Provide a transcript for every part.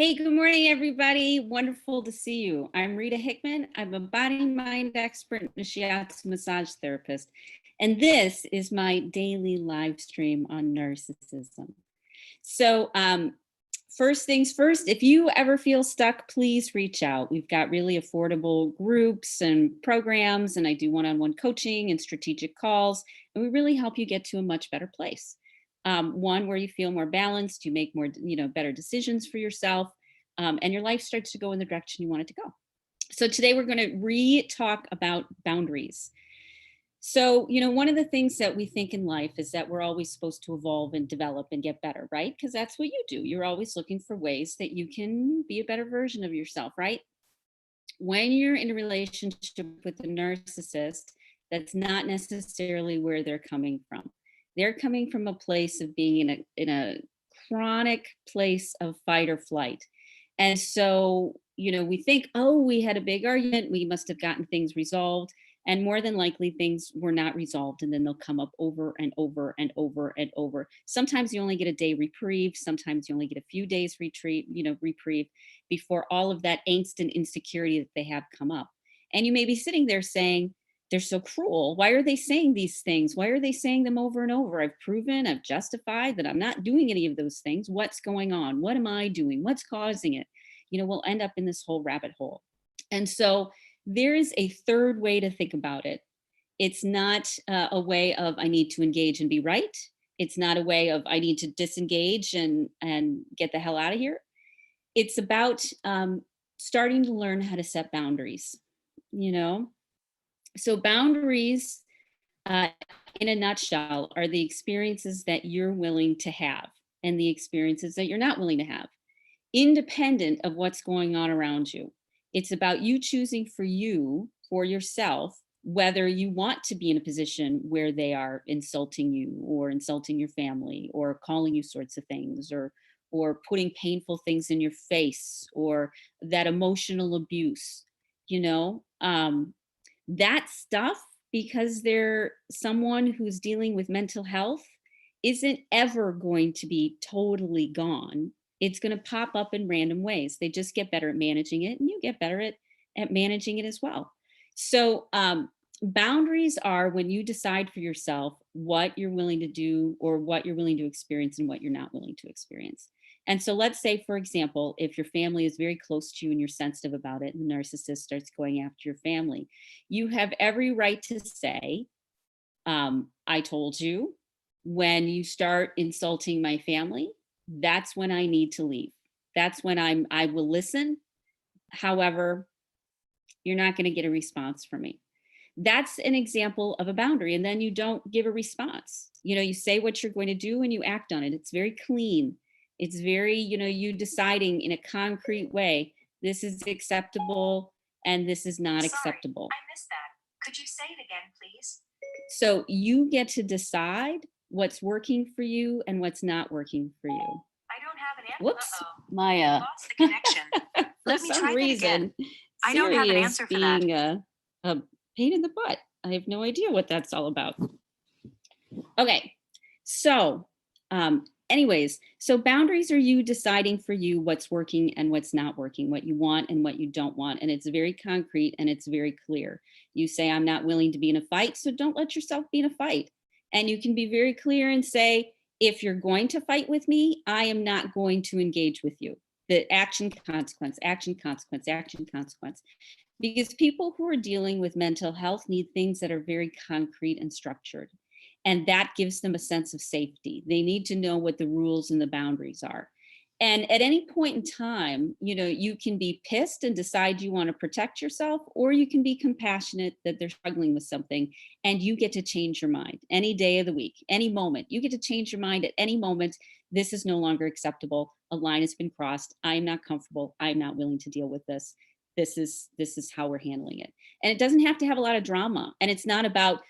Hey, good morning, everybody. Wonderful to see you. I'm Rita Hickman. I'm a body mind expert and a shiatsu massage therapist. And this is my daily live stream on narcissism. So, first things first, if you ever feel stuck, please reach out. We've got really affordable groups and programs, and I do one on one coaching and strategic calls, and we really help you get to a much better place. One where you feel more balanced, you make more, better decisions for yourself, and your life starts to go in the direction you want it to go. So today we're going to re-talk about boundaries. So, one of the things that we think in life is that we're always supposed to evolve and develop and get better, right? Because that's what you do. You're always looking for ways that you can be a better version of yourself, right? When you're in a relationship with a narcissist, that's not necessarily where they're coming from. They're coming from a place of being in a chronic place of fight or flight. And so, we think, oh, we had a big argument, we must have gotten things resolved. And more than likely, things were not resolved. And then they'll come up over and over and over and over. Sometimes you only get a day reprieve. Sometimes you only get a few days reprieve before all of that angst and insecurity that they have come up. And you may be sitting there saying, they're so cruel. Why are they saying these things? Why are they saying them over and over? I've proven, I've justified that I'm not doing any of those things. What's going on? What am I doing? What's causing it? We'll end up in this whole rabbit hole. And so there is a third way to think about it. It's not a way of I need to engage and be right. It's not a way of I need to disengage and get the hell out of here. It's about starting to learn how to set boundaries, you know? So, boundaries, uh, in a nutshell, are the experiences that you're willing to have and the experiences that you're not willing to have, independent of what's going on around you. It's about you choosing for you, for yourself, whether you want to be in a position where they are insulting you or insulting your family or calling you sorts of things or putting painful things in your face or that emotional abuse, you know. That stuff, because they're someone who's dealing with mental health, isn't ever going to be totally gone. It's going to pop up in random ways. They just get better at managing it, and you get better at managing it as well. So, boundaries are when you decide for yourself what you're willing to do or what you're willing to experience and what you're not willing to experience. And so, let's say, for example, if your family is very close to you and you're sensitive about it, and the narcissist starts going after your family, you have every right to say, I told you, when you start insulting my family, that's when I need to leave. That's when I will listen. However, you're not going to get a response from me. That's an example of a boundary. And then you don't give a response. You say what you're going to do and you act on it. It's very clean. It's very, you deciding in a concrete way, this is acceptable and this is not acceptable. I missed that. Could you say it again, please? So you get to decide what's working for you and what's not working for you. I don't have an answer. Whoops, Uh-oh. my Lost the connection. for Let me some try that again. reason, I don't Siri have an is answer for that. being a pain in the butt. I have no idea what that's all about. Okay, so anyways, so boundaries are you deciding for you what's working and what's not working, what you want and what you don't want. And it's very concrete and it's very clear. You say, I'm not willing to be in a fight, so don't let yourself be in a fight. And you can be very clear and say, if you're going to fight with me, I am not going to engage with you. The action, consequence, action, consequence, action, consequence. Because people who are dealing with mental health need things that are very concrete and structured. And that gives them a sense of safety. They need to know what the rules and the boundaries are. And at any point in time, you can be pissed and decide you want to protect yourself, or you can be compassionate that they're struggling with something and you get to change your mind any day of the week, any moment. You get to change your mind at any moment. This is no longer acceptable. A line has been crossed. I'm not comfortable. I'm not willing to deal with this. This is how we're handling it. And it doesn't have to have a lot of drama. And it's not about,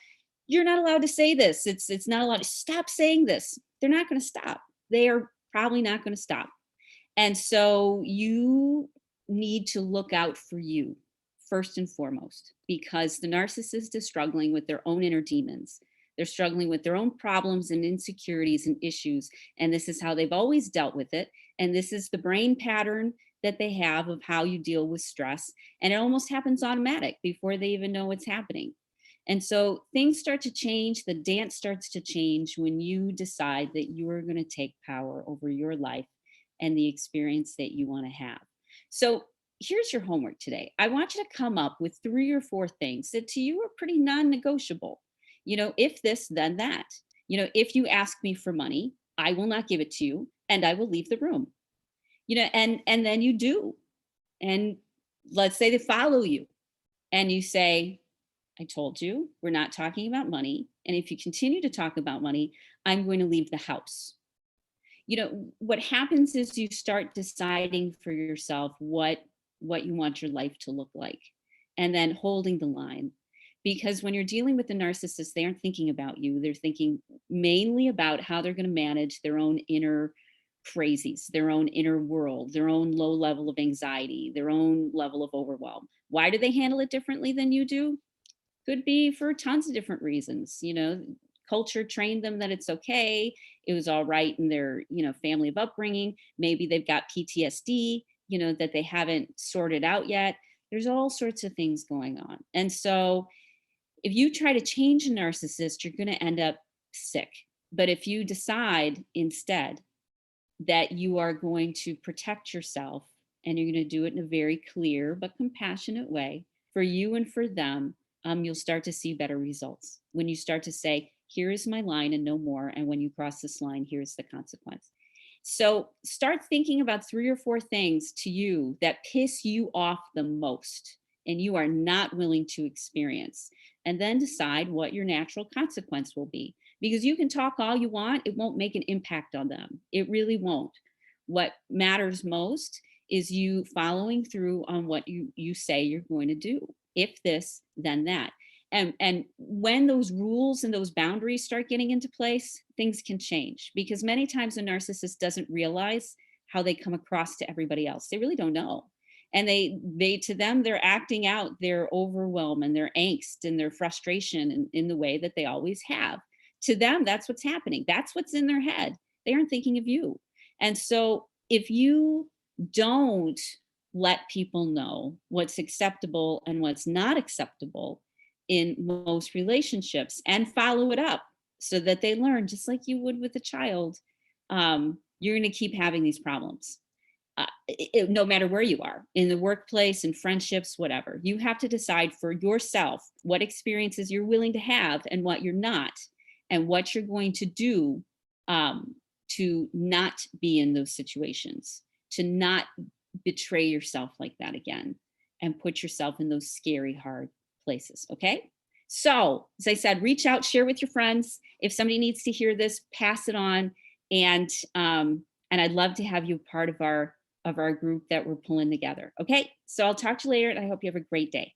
you're not allowed to say this. It's not allowed to stop saying this. They're not going to stop. They are probably not going to stop. And so you need to look out for you first and foremost, because the narcissist is struggling with their own inner demons. They're struggling with their own problems and insecurities and issues. And this is how they've always dealt with it. And this is the brain pattern that they have of how you deal with stress. And it almost happens automatic before they even know what's happening. And so things start to change. The dance starts to change when you decide that you are going to take power over your life and the experience that you want to have. So here's your homework today. I want you to come up with 3 or 4 things that to you are pretty non negotiable. If this, then that. If you ask me for money, I will not give it to you and I will leave the room. And then you do. And let's say they follow you and you say, I told you we're not talking about money. And if you continue to talk about money, I'm going to leave the house. What happens is you start deciding for yourself what you want your life to look like, and then holding the line. Because when you're dealing with the narcissist, they aren't thinking about you. They're thinking mainly about how they're going to manage their own inner crazies, their own inner world, their own low level of anxiety, their own level of overwhelm. Why do they handle it differently than you do? Could be for tons of different reasons. Culture trained them that it's okay. It was all right in their, family of upbringing. Maybe they've got PTSD, that they haven't sorted out yet. There's all sorts of things going on. And so if you try to change a narcissist, you're going to end up sick. But if you decide instead that you are going to protect yourself and you're going to do it in a very clear but compassionate way for you and for them, you'll start to see better results. When you start to say, here is my line and no more. And when you cross this line, here's the consequence. So start thinking about 3 or 4 things to you that piss you off the most and you are not willing to experience. And then decide what your natural consequence will be. Because you can talk all you want, it won't make an impact on them. It really won't. What matters most is you following through on what you say you're going to do. If this, then that. And when those rules and those boundaries start getting into place, things can change, because many times a narcissist doesn't realize how they come across to everybody else. They really don't know. And they to them, they're acting out their overwhelm and their angst and their frustration in the way that they always have. To them, that's what's happening. That's what's in their head. They aren't thinking of you. And so if you don't let people know what's acceptable and what's not acceptable in most relationships and follow it up so that they learn, just like you would with a child, you're going to keep having these problems. No matter where you are, in the workplace, in friendships, whatever. You have to decide for yourself what experiences you're willing to have and what you're not, and what you're going to do to not be in those situations, to not betray yourself like that again, and put yourself in those scary, hard places. Okay. So, as I said, reach out, share with your friends. If somebody needs to hear this, pass it on. And I'd love to have you part of our group that we're pulling together. Okay. So I'll talk to you later, and I hope you have a great day.